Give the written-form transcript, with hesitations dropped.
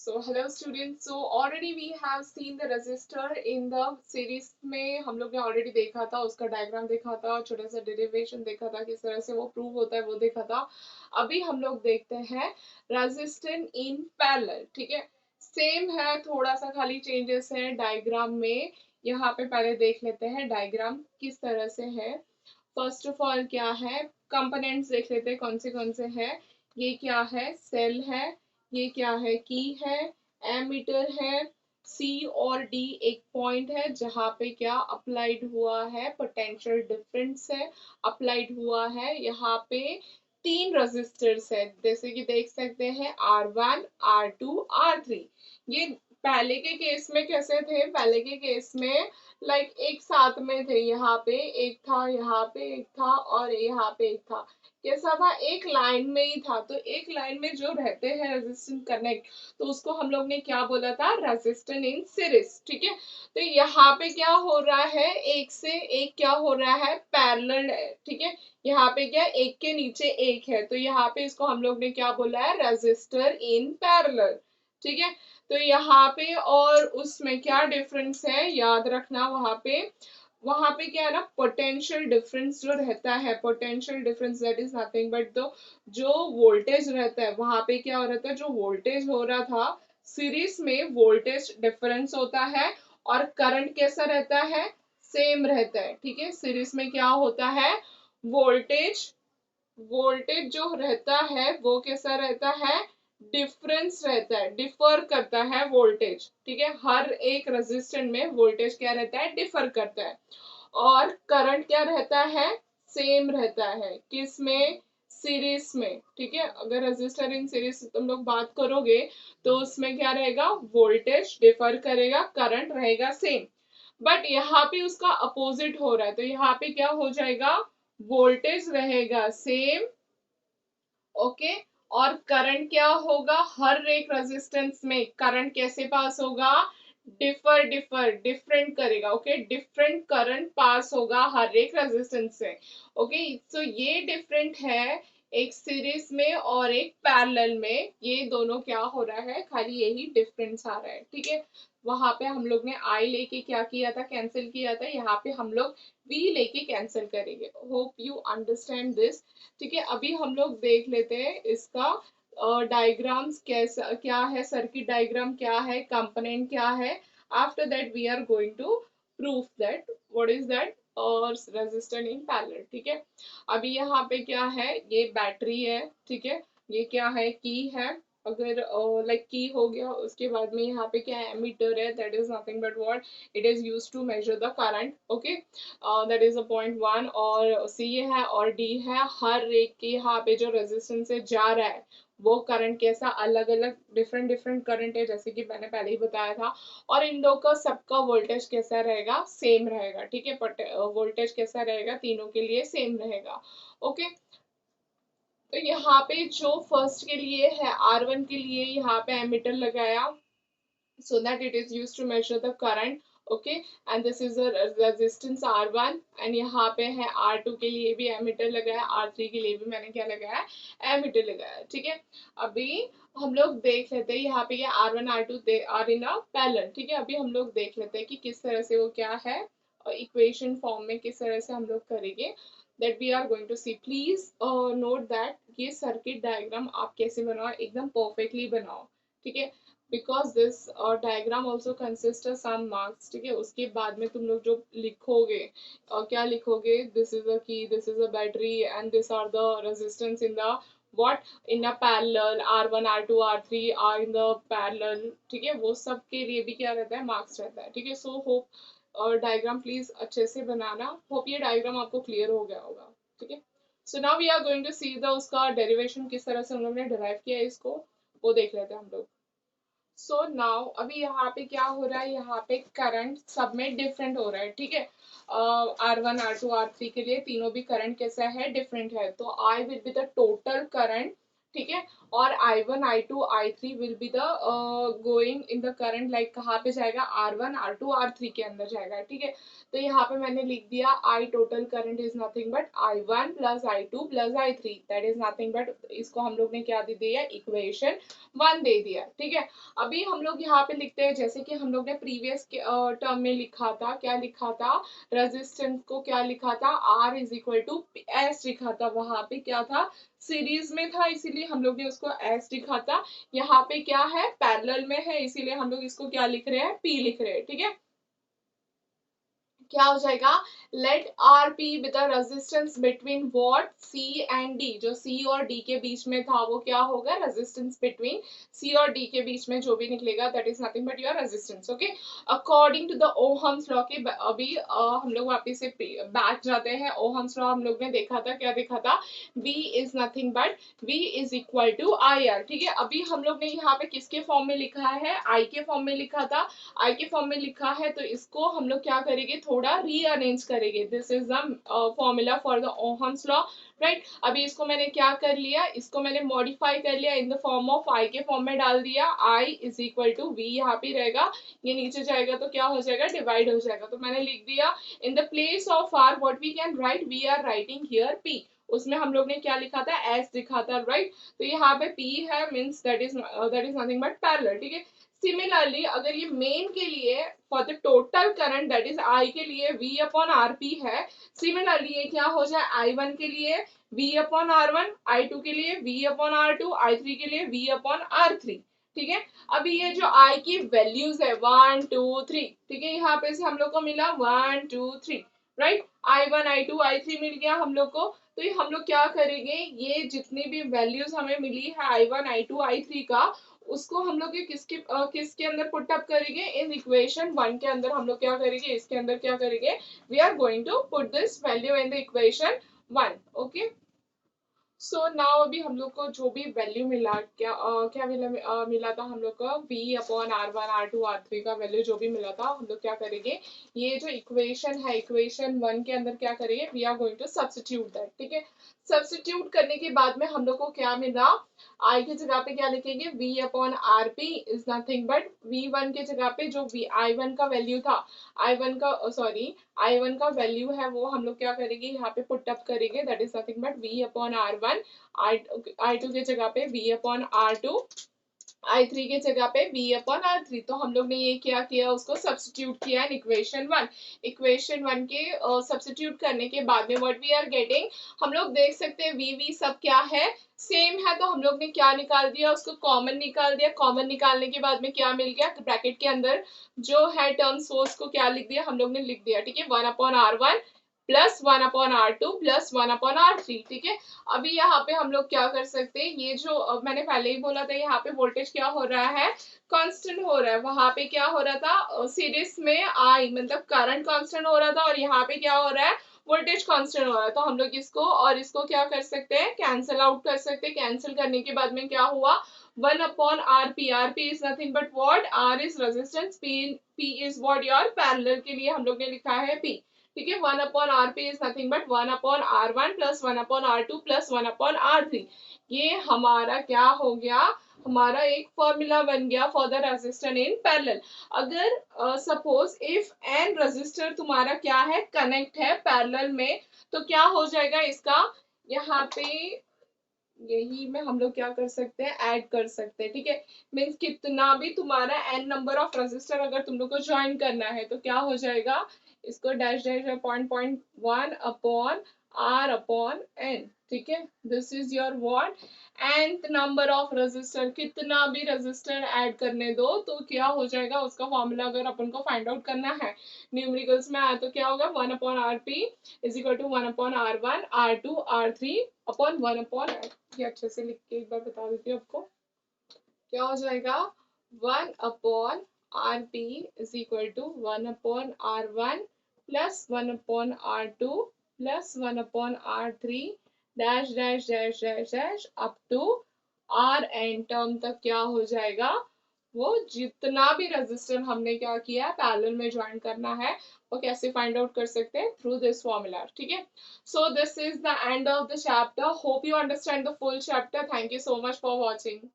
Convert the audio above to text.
So hello students. So already we have seen the resistor in the series में हम लोग ने already देखा था, उसका डायग्राम देखा था, छोटा सा डेरिवेशन देखा था, किस तरह से वो प्रूव होता है वो देखा था। अभी हम लोग देखते हैं रेजिस्टेंस इन पैरेलल। ठीक है, सेम है, थोड़ा सा खाली चेंजेस है डायग्राम में। यहाँ पे पहले देख लेते हैं डायग्राम किस तरह से है। फर्स्ट ऑफ ऑल क्या है, कंपोनेंट्स देख लेते हैं कौन से है। ये क्या है, सेल है। ये क्या है, की है। एमीटर है। सी और डी एक पॉइंट है जहां पे क्या अप्लाइड हुआ है, पोटेंशियल डिफरेंस है अप्लाइड हुआ है। यहाँ पे तीन रेजिस्टर्स है, जैसे कि देख सकते हैं R1 R2 R3। ये पहले के केस में कैसे थे, पहले के केस में लाइक एक साथ में थे। यहाँ पे एक था, यहाँ पे एक था और यहाँ पे एक था। कैसा था, एक लाइन में ही था। तो एक लाइन में जो रहते हैं रेजिस्टेंस कनेक्ट, तो उसको हम लोग ने क्या बोला था, रेजिस्टेंस इन सीरीज। ठीक है, तो यहाँ पे क्या हो रहा है, एक से एक क्या हो रहा है, पैरेलल है। ठीक है, यहाँ पे क्या एक के नीचे एक है, तो यहाँ पे इसको हम लोग ने क्या बोला है, रेजिस्टर इन पैरेलल। ठीक है, तो यहाँ पे और उसमें क्या डिफरेंस है याद रखना। वहां पे क्या है ना, पोटेंशियल डिफरेंस जो रहता है, potential difference that is nothing but the जो वोल्टेज रहता है, वहां पे क्या हो रहा था, जो वोल्टेज हो रहा था सीरीज में वोल्टेज डिफरेंस होता है और करंट कैसा रहता है, सेम रहता है। ठीक है, सीरीज में क्या होता है, वोल्टेज वोल्टेज जो रहता है वो कैसा रहता है, डिफरेंस रहता है, डिफर करता है वोल्टेज। ठीक है, हर एक रेजिस्टेंस में वोल्टेज क्या रहता है, डिफर करता है। और करंट क्या रहता है, सेम रहता है, किस में, सीरीज में। ठीक है, अगर रेजिस्टर इन सीरीज तुम लोग बात करोगे तो उसमें क्या रहेगा, वोल्टेज डिफर करेगा, करंट रहेगा सेम। बट यहाँ पे उसका अपोजिट हो रहा है, तो यहाँ पे क्या हो जाएगा, वोल्टेज रहेगा सेम। ओके, और करंट क्या होगा, हर एक रेजिस्टेंस में करंट कैसे पास होगा, डिफरेंट करेगा। ओके, डिफरेंट करंट पास होगा हर एक रेजिस्टेंस से। ओके, सो ये डिफरेंट है एक सीरीज में और एक पैरेलल में। ये दोनों क्या हो रहा है, खाली यही डिफरेंस आ रहा है। ठीक है, वहां पे हम लोग ने आई लेके क्या किया था, कैंसिल किया था। यहाँ पे हम लोग वी लेके कैंसिल करेंगे। Hope you understand this. ठीक है, अभी हम लोग देख लेते हैं इसका डायग्राम्स कैसा क्या है, सर्किट डायग्राम क्या है, कंपोनेंट क्या है। After that we are going to proof that what is that और रेजिस्टेंस इन पैरेलल। ठीक है, अभी यहाँ पे क्या है, ये बैटरी है। ठीक है, ये क्या है, की है। अगर लाइक की हो गया, उसके बाद में यहाँ पे क्या है, एमीटर है, that is nothing but what, it is used to measure the current. Okay, that is a point one. और सी है और डी है, हर एक के यहाँ पे जो रेजिस्टेंस से जा रहा है वो करंट कैसा, अलग अलग डिफरेंट डिफरेंट करंट है, जैसे कि मैंने पहले ही बताया था। और इन दो का सबका वोल्टेज कैसा रहेगा, सेम रहेगा। ठीक है, बट वोल्टेज कैसा रहेगा, तीनों के लिए सेम रहेगा। ओके, तो यहाँ पे जो फर्स्ट के लिए है, R1 के लिए यहाँ पे एमीटर लगाया, so that it is used to measure the current. Okay, and this is a resistance R1 and यहाँ पे है R2 के लिए भी एमीटर लगाया, R3 के लिए भी मैंने क्या लगाया, एमीटर लगाया। ठीक है, अभी हम लोग देख लेते हैं यहाँ पे ये R1 R2 are in a parallel. ठीक है, अभी हम लोग देख लेते हैं कि किस तरह से वो क्या है, इक्वेशन फॉर्म में किस तरह से हम लोग करेंगे, that we are going to see. Please note that ये सर्किट डायग्राम आप कैसे बनाओ, एकदम परफेक्टली बनाओ। ठीक है, because this diagram also consist of some marks. ठीक है, उसके बाद में तुम लोग जो लिखोगे, क्या लिखोगे, this is a key, this is a battery and this are the resistance in the what in a parallel, R1 R2 R3 are in the parallel। ठीक है, वो सब के लिए भी क्या रहता है, मार्क्स रहता है। ठीक है, सो होप और डायग्राम प्लीज अच्छे से बनाना। होप ये डायग्राम आपको क्लियर हो गया होगा। ठीक है, so now we are going to see the उसका डेरिवेशन, किस तरह से हम लोग ने डिराइव किया है इसको, वो देख लेते हैं हम लोग। सो नाउ अभी यहाँ पे क्या हो रहा है, यहाँ पे करंट सब में डिफरेंट हो रहा है। ठीक है, R1 R2 R3 के लिए तीनों भी करंट कैसा है, डिफरेंट है। तो I will be the total current. ठीक है। और I1 I2 I3 will be the going in the current, like कहाँ पे जाएगा, R1 R2 R3 के अंदर जाएगा। ठीक है, तो यहाँ पे मैंने लिख दिया I total current is nothing but I1 plus I2 plus I3, that is nothing but, इसको हम लोग ने क्या दे दिया, इक्वेशन 1 दे दिया। ठीक है, अभी हम लोग यहाँ पे लिखते हैं जैसे कि हम लोग ने प्रीवियस टर्म में लिखा था, क्या लिखा था, रेजिस्टेंस को क्या लिखा था, R is equal to S लिखा था, वहां पे क्या था, सीरीज में था, इसीलिए हम लोग ने उसको एस लिखा था। यहाँ पे क्या है, पैरेलल में है, इसीलिए हम लोग इसको क्या लिख रहे हैं, पी लिख रहे हैं। ठीक है, क्या हो जाएगा, let R P with the resistance between what, C and D, जो सी और डी के बीच में था वो क्या होगा, रेजिस्टेंस बिटवीन सी और डी के बीच में जो भी निकलेगा that is nothing but your resistance. Okay, according to the Ohm's law के, अभी हम लोग वापिस से बैक जाते हैं। ओहम्स लॉ हम लोग ने देखा था, क्या देखा था, V is nothing but V is equal to I R. ठीक है, अभी हम लोग ने यहाँ पे किसके फॉर्म में लिखा है, I के फॉर्म में लिखा था, आई के फॉर्म में लिखा है, तो इसको हम लोग क्या करेंगे, थोड़ा रीअरेंज करेंगे। This is the formula for the Ohm's law, right. अभी इसको मैंने क्या कर लिया, इसको मैंने मॉडिफाई कर लिया, इन द फॉर्म ऑफ आई के फॉर्म में डाल दिया, I is equal to we, यहाँ पे रहेगा, ये नीचे जाएगा तो क्या हो जाएगा, डिवाइड हो जाएगा। तो मैंने लिख दिया in the place of R what we can write, we are writing here P, उसमें हम लोग ने क्या लिखा था, एस लिखा था, राइट। तो यहाँ पे पी है, means that is nothing but parallel. ठीक है, सिमिलरली अगर ये मेन के लिए for the total current that is I के लिए V अपॉन आर पी है, सिमिलरली ये क्या हो जाए, I1 के लिए V अपॉन R1, I2 के लिए V अपॉन R2, I3 के लिए V अपॉन R3। ठीक है, अभी ये जो I की वैल्यूज है 1 2 3, ठीक है, यहाँ पे से हम लोग को मिला 1 2 3, राइट, I1 I2 I3 मिल गया हम लोग को। तो ये हम लोग क्या करेंगे, ये जितनी भी वैल्यूज हमें मिली है I1 I2 I3 का, उसको हम लोग किसके अंदर पुट अप करेंगे, इन इक्वेशन 1 के अंदर हम लोग क्या करेंगे, इसके अंदर क्या करेंगे, we are going to put this value in the equation 1। Okay, so now अभी हम लोग को जो भी वैल्यू मिला, क्या मिला था हम लोग को, V upon R1 R2 R3 का वैल्यू जो भी मिला था, हम लोग क्या करेंगे, ये जो इक्वेशन है, इक्वेशन 1 के अंदर क्या करेंगे, we are going to substitute that. ठीक है, सब्स्टिट्यूट करने के बाद में हम लोग को क्या मिला, I की जगह पे क्या लिखेंगे, V upon R P is nothing but V1 के जगह पे जो I1 का वैल्यू था, I1 का सॉरी I1 का वैल्यू है वो हम लोग क्या करेंगे, यहाँ पे पुट अप करेंगे, that is nothing but V upon R1, I2 के जगह पे V अपॉन R2, I3 के जगह पे V अपॉन R3। तो हम लोग ने ये क्या किया, उसको सब्स्टिट्यूट किया इन इक्वेशन 1। इक्वेशन 1 के सब्स्टिट्यूट करने के बाद में व्हाट वी आर गेटिंग, हम लोग देख सकते हैं V सब क्या है, सेम है, तो हम लोग ने क्या निकाल दिया, उसको कॉमन निकाल दिया। कॉमन निकालने के बाद में क्या मिल गया, ब्रैकेट के अंदर जो है टर्म सोर्स को क्या लिख दिया, हम लोग ने लिख दिया। ठीक है, 1 upon R1 plus 1 upon R2 plus 1 upon R3। ठीक है, अभी यहाँ पे हम लोग क्या कर सकते हैं, ये जो मैंने पहले ही बोला था, यहाँ पे वोल्टेज क्या हो रहा है, कांस्टेंट हो रहा है, वहां पे क्या हो रहा था, सीरीज में आई मतलब करंट कांस्टेंट हो रहा था, और यहाँ पे क्या हो रहा है, वोल्टेज कांस्टेंट हो रहा है। तो हम लोग इसको और इसको क्या कर सकते हैं, कैंसिल आउट कर सकते हैं। कैंसिल करने के बाद में क्या हुआ, 1 upon R P, R P is nothing but what, R is resistance, P is what your parallel के लिए हम लोग ने लिखा है पी। ठीक है, 1 upon R P is nothing but 1 upon R1 plus 1 upon R2 plus 1 upon R3। ये हमारा क्या हो गया, हमारा एक फॉर्मूला बन गया for the resistor in parallel. अगर सपोज इफ एन रेजिस्टर तुम्हारा क्या है, कनेक्ट है पैरेलल में, तो क्या हो जाएगा इसका, यहाँ पे यही में हम लोग क्या कर सकते हैं, ऐड कर सकते हैं। ठीक है, मीन्स कितना भी तुम्हारा एन नंबर ऑफ रजिस्टर अगर तुम लोग को ज्वाइन करना है तो क्या हो जाएगा, इसको dash dash point point 1 upon R upon n. ठीक है, this is your what, nth number of resistor, कितना भी रजिस्टर ऐड करने दो तो क्या हो जाएगा, उसका फॉर्मूला अगर अपन को फाइंड आउट करना है न्यूमेरिकल्स में आया तो क्या होगा, 1 upon R P is equal to 1 upon R1 R2 R3 upon 1 upon n. ये अच्छे से लिख के एक बार बता देती हूँ आपको, क्या हो जाएगा, 1 upon R P is equal to 1 upon R1 plus 1 upon R2 plus 1 upon R3 dash dash dash dash dash up to R n term तक क्या हो जाएगा, वो जितना भी रेजिस्टर हमने क्या किया है पैरेलल में ज्वाइन करना है, वो कैसे फाइंड आउट कर सकते हैं, थ्रू दिस फॉर्मूला, ठीक है। So this is the end of the chapter, hope you understand the full chapter, thank you so much for watching.